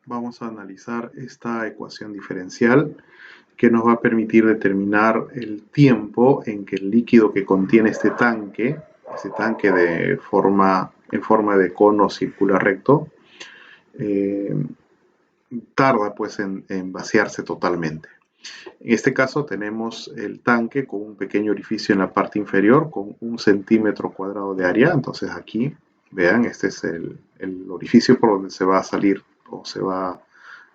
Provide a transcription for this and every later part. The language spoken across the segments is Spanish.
vamos a analizar esta ecuación diferencial que nos va a permitir determinar el tiempo en que el líquido que contiene este tanque en forma de cono circular recto, eh, tarda pues en vaciarse totalmente. En este caso tenemos el tanque con un pequeño orificio en la parte inferior con 1 centímetro cuadrado de área. Entonces aquí, vean, este es el orificio por donde se va a salir o se va a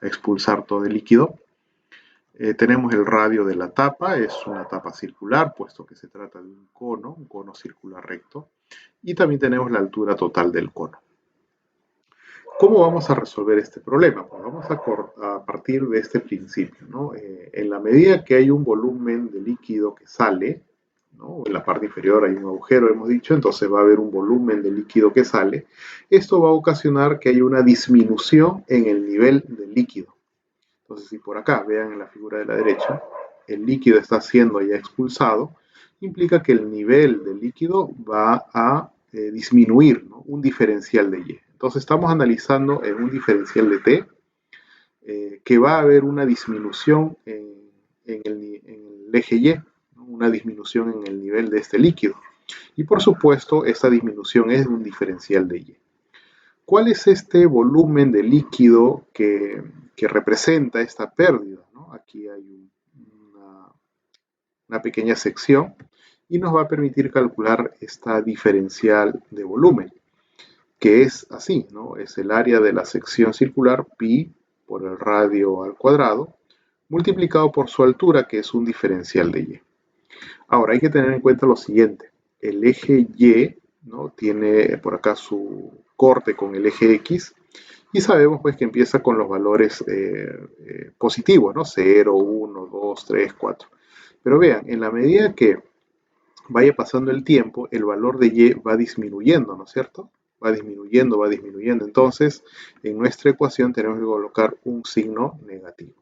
expulsar todo el líquido. Tenemos el radio de la tapa, es una tapa circular, puesto que se trata de un cono circular recto. Y también tenemos la altura total del cono. ¿Cómo vamos a resolver este problema? Pues vamos a partir de este principio, ¿no? En la medida que hay un volumen de líquido que sale, ¿no? En la parte inferior hay un agujero, hemos dicho, entonces va a haber un volumen de líquido que sale. Esto va a ocasionar que haya una disminución en el nivel del líquido. Entonces, si por acá, vean en la figura de la derecha, el líquido está siendo ya expulsado, implica que el nivel del líquido va a disminuir, ¿no? Un diferencial de Y. Entonces estamos analizando en un diferencial de T que va a haber una disminución en el eje Y, ¿no? Una disminución en el nivel de este líquido. Y por supuesto, esta disminución es un diferencial de Y. ¿Cuál es este volumen de líquido que representa esta pérdida, ¿no? Aquí hay una pequeña sección y nos va a permitir calcular esta diferencial de volumen, que es así, ¿no? Es el área de la sección circular, pi por el radio al cuadrado, multiplicado por su altura, que es un diferencial de Y. Ahora, hay que tener en cuenta lo siguiente. El eje Y, ¿no? Tiene por acá su corte con el eje X, y sabemos pues que empieza con los valores positivos, ¿no? 0, 1, 2, 3, 4. Pero vean, en la medida que vaya pasando el tiempo, el valor de Y va disminuyendo, ¿no es cierto? Va disminuyendo, va disminuyendo. Entonces, en nuestra ecuación tenemos que colocar un signo negativo.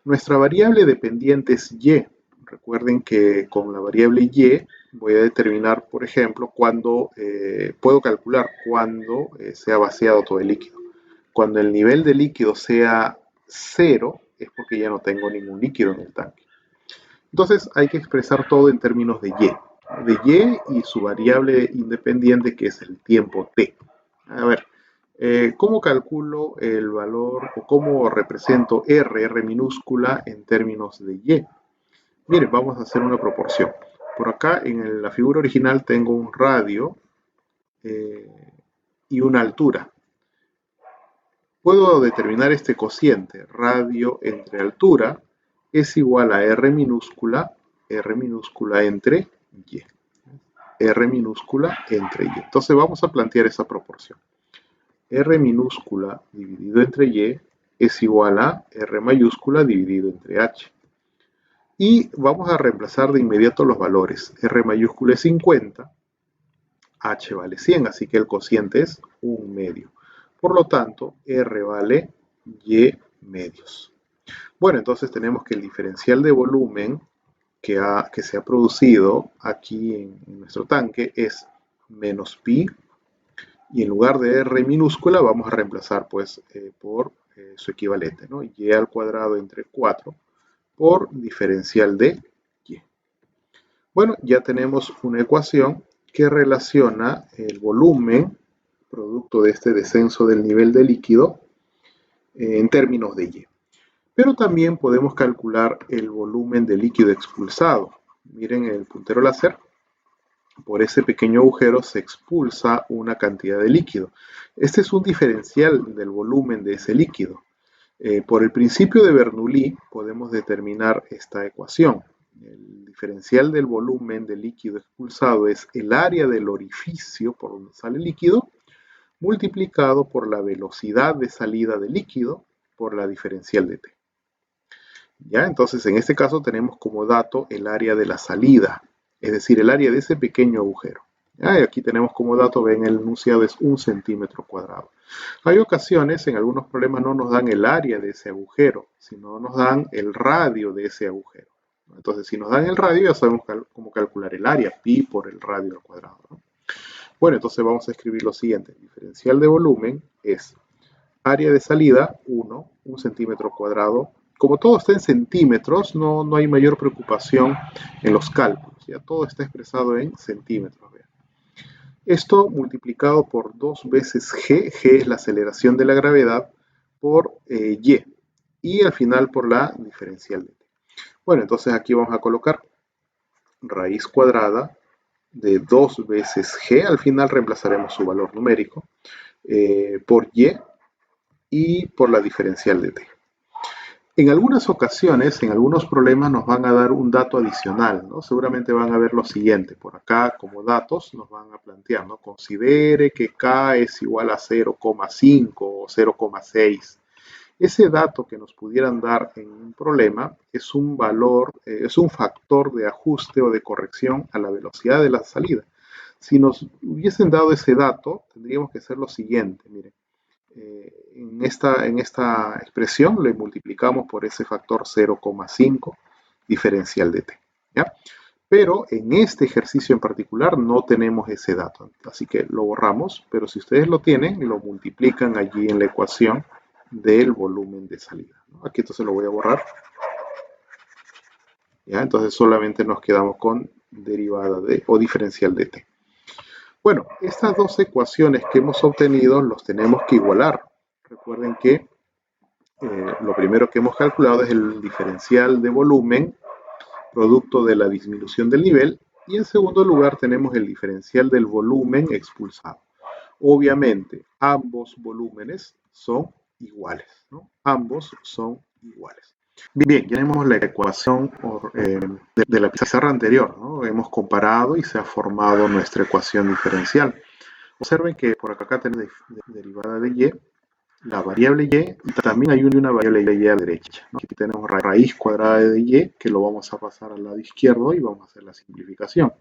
Nuestra variable dependiente es Y. Recuerden que con la variable Y voy a determinar, por ejemplo, cuándo puedo calcular cuándo se ha vaciado todo el líquido. Cuando el nivel de líquido sea 0, es porque ya no tengo ningún líquido en el tanque. Entonces hay que expresar todo en términos de Y y su variable independiente, que es el tiempo t. A ver, ¿cómo calculo el valor o cómo represento R minúscula en términos de Y? Miren, vamos a hacer una proporción. Por acá en la figura original tengo un radio y una altura. Puedo determinar este cociente, radio entre altura, es igual a R minúscula entre Y. R minúscula entre Y. Entonces vamos a plantear esa proporción. R minúscula dividido entre Y es igual a R mayúscula dividido entre H. Y vamos a reemplazar de inmediato los valores. R mayúscula es 50, H vale 100, así que el cociente es 1 medio. Por lo tanto, R vale Y medios. Bueno, entonces tenemos que el diferencial de volumen que se ha producido aquí en nuestro tanque es menos pi, y en lugar de R minúscula vamos a reemplazar pues por su equivalente, ¿no? Y al cuadrado entre 4 por diferencial de Y. Bueno, ya tenemos una ecuación que relaciona el volumen producto de este descenso del nivel de líquido en términos de Y. Pero también podemos calcular el volumen de líquido expulsado. Miren el puntero láser. Por ese pequeño agujero se expulsa una cantidad de líquido. Este es un diferencial del volumen de ese líquido. Por el principio de Bernoulli podemos determinar esta ecuación. El diferencial del volumen del líquido expulsado es el área del orificio por donde sale el líquido multiplicado por la velocidad de salida del líquido por la diferencial de T. ¿Ya? Entonces, en este caso tenemos como dato el área de la salida, es decir, el área de ese pequeño agujero. ¿Ya? Y aquí tenemos como dato, ven, el enunciado es 1 centímetro cuadrado. Hay ocasiones, en algunos problemas no nos dan el área de ese agujero, sino nos dan el radio de ese agujero. Entonces, si nos dan el radio, ya sabemos cómo calcular el área, pi por el radio al cuadrado, ¿no? Bueno, entonces vamos a escribir lo siguiente. El diferencial de volumen es Área de salida, 1 centímetro cuadrado. Como todo está en centímetros, no hay mayor preocupación en los cálculos. Ya todo está expresado en centímetros. Vean. Esto multiplicado por 2 veces g, g es la aceleración de la gravedad, por y. Y al final por la diferencial de t. Bueno, entonces aquí vamos a colocar raíz cuadrada de 2 veces g, al final reemplazaremos su valor numérico, por y por la diferencial de t. En algunas ocasiones, en algunos problemas nos van a dar un dato adicional, ¿no? Seguramente van a ver lo siguiente, por acá como datos nos van a plantear, ¿no? Considere que k es igual a 0,5 o 0,6. Ese dato que nos pudieran dar en un problema es un valor, es un factor de ajuste o de corrección a la velocidad de la salida. Si nos hubiesen dado ese dato, tendríamos que hacer lo siguiente, miren. En esta expresión le multiplicamos por ese factor 0,5 diferencial de t. ¿Ya? Pero en este ejercicio en particular no tenemos ese dato, así que lo borramos, pero si ustedes lo tienen, lo multiplican allí en la ecuación del volumen de salida. ¿No? Aquí entonces lo voy a borrar. ¿Ya? Entonces solamente nos quedamos con derivada de o diferencial de t. Bueno, estas dos ecuaciones que hemos obtenido los tenemos que igualar. Recuerden que lo primero que hemos calculado es el diferencial de volumen producto de la disminución del nivel, y en segundo lugar tenemos el diferencial del volumen expulsado. Obviamente, ambos volúmenes son iguales, ¿no? Ambos son iguales. Bien, ya tenemos la ecuación de la pizarra anterior, ¿no? Hemos comparado y se ha formado nuestra ecuación diferencial. Observen que por acá tenemos derivada de y, la variable y también hay una variable y a la derecha, ¿no? Aquí tenemos raíz cuadrada de y, que lo vamos a pasar al lado izquierdo y vamos a hacer la simplificación.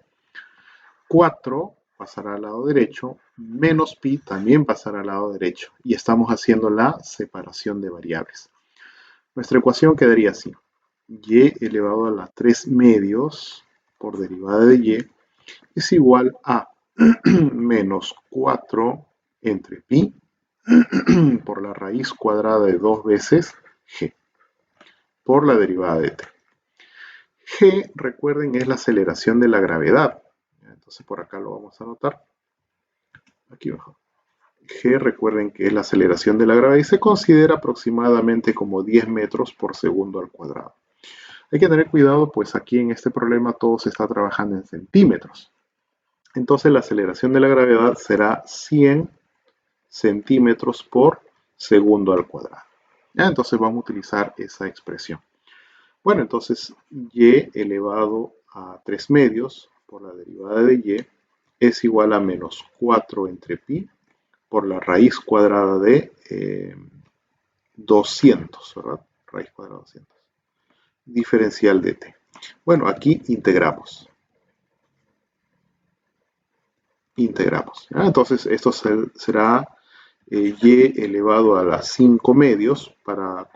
4 pasará al lado derecho, menos pi también pasará al lado derecho, y estamos haciendo la separación de variables. Nuestra ecuación quedaría así: y elevado a la 3 medios por derivada de y es igual a menos 4 entre pi por la raíz cuadrada de 2 veces g por la derivada de t. G, recuerden, es la aceleración de la gravedad. Entonces por acá lo vamos a anotar. Aquí abajo. G, recuerden que es la aceleración de la gravedad y se considera aproximadamente como 10 metros por segundo al cuadrado. Hay que tener cuidado, pues aquí en este problema todo se está trabajando en centímetros. Entonces la aceleración de la gravedad será 100 centímetros por segundo al cuadrado. ¿Ya? Entonces vamos a utilizar esa expresión. Bueno, entonces y elevado a 3 medios por la derivada de y es igual a menos 4 entre pi por la raíz cuadrada de 200, ¿verdad? Raíz cuadrada de 200. Diferencial de t. Bueno, aquí integramos. ¿Ya? Entonces esto será y elevado a las 5 medios para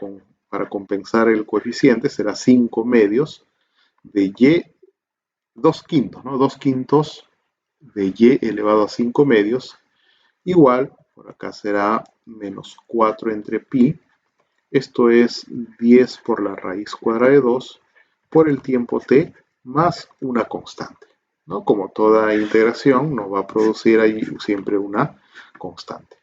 compensar el coeficiente, será 5 medios de y 2 quintos, ¿no? 2 quintos de y elevado a 5 medios, igual, por acá será menos 4 entre pi, esto es 10 por la raíz cuadrada de 2 por el tiempo t más una constante, ¿no? Como toda integración nos va a producir ahí siempre una constante.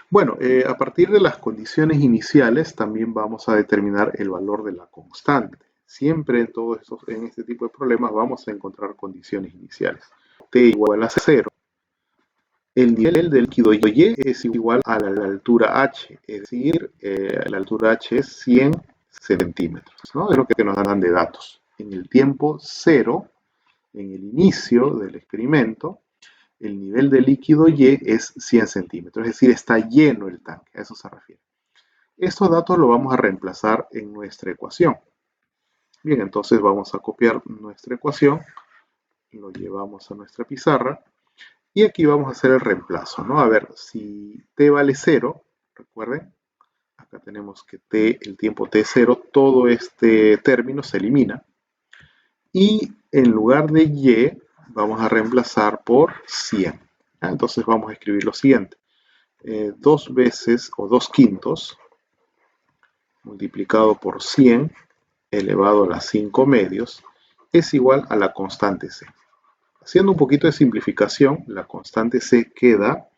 Bueno, a partir de las condiciones iniciales también vamos a determinar el valor de la constante. Siempre en este tipo de problemas vamos a encontrar condiciones iniciales. T igual a 0. El nivel del líquido Y es igual a la altura H, es decir, la altura H es 100 centímetros, ¿no? Es lo que nos dan de datos. En el tiempo 0, en el inicio del experimento, el nivel de líquido Y es 100 centímetros, es decir, está lleno el tanque, a eso se refiere. Estos datos los vamos a reemplazar en nuestra ecuación. Bien, entonces vamos a copiar nuestra ecuación, lo llevamos a nuestra pizarra y aquí vamos a hacer el reemplazo, ¿no? A ver, si t vale 0, recuerden, acá tenemos que el tiempo t es 0, todo este término se elimina y en lugar de y vamos a reemplazar por 100. ¿Ya? Entonces vamos a escribir lo siguiente. 2 veces o 2 quintos multiplicado por 100 elevado a las 5 medios es igual a la constante C. Haciendo un poquito de simplificación, la constante C queda,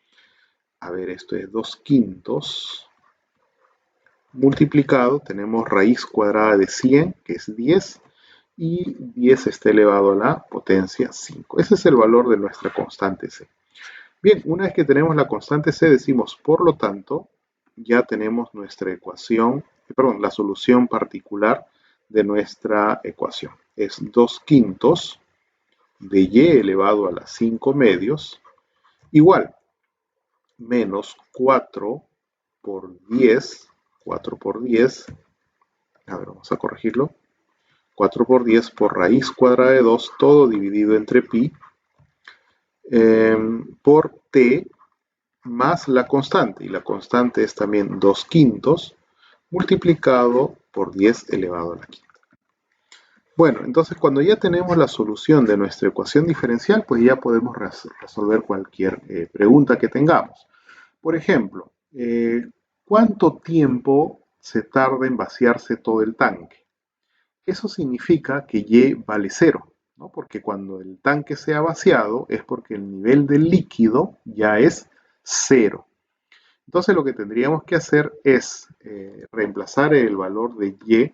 a ver, esto es 2 quintos multiplicado, tenemos raíz cuadrada de 100, que es 10, y 10 está elevado a la potencia 5. Ese es el valor de nuestra constante C. Bien, una vez que tenemos la constante C, decimos, por lo tanto, ya tenemos nuestra ecuación, perdón, la solución particular de nuestra ecuación. Es 2 quintos de y elevado a las 5 medios, igual, menos 4 por 10, 4 por 10, a ver, vamos a corregirlo, 4 por 10 por raíz cuadrada de 2, todo dividido entre pi, por t más la constante, y la constante es también 2 quintos multiplicado por 10 elevado a la quinta. Bueno, entonces cuando ya tenemos la solución de nuestra ecuación diferencial, pues ya podemos resolver cualquier pregunta que tengamos. Por ejemplo, ¿cuánto tiempo se tarda en vaciarse todo el tanque? Eso significa que Y vale 0, ¿no? Porque cuando el tanque sea vaciado es porque el nivel del líquido ya es 0. Entonces lo que tendríamos que hacer es reemplazar el valor de Y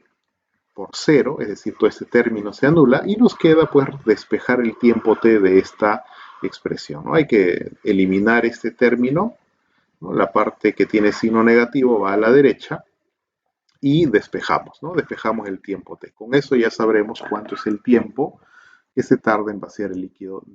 por 0, es decir, todo este término se anula y nos queda pues despejar el tiempo t de esta expresión, ¿no? Hay que eliminar este término, ¿no? La parte que tiene signo negativo va a la derecha y despejamos, ¿no? Despejamos el tiempo t. Con eso ya sabremos cuánto es el tiempo que se tarda en vaciar el líquido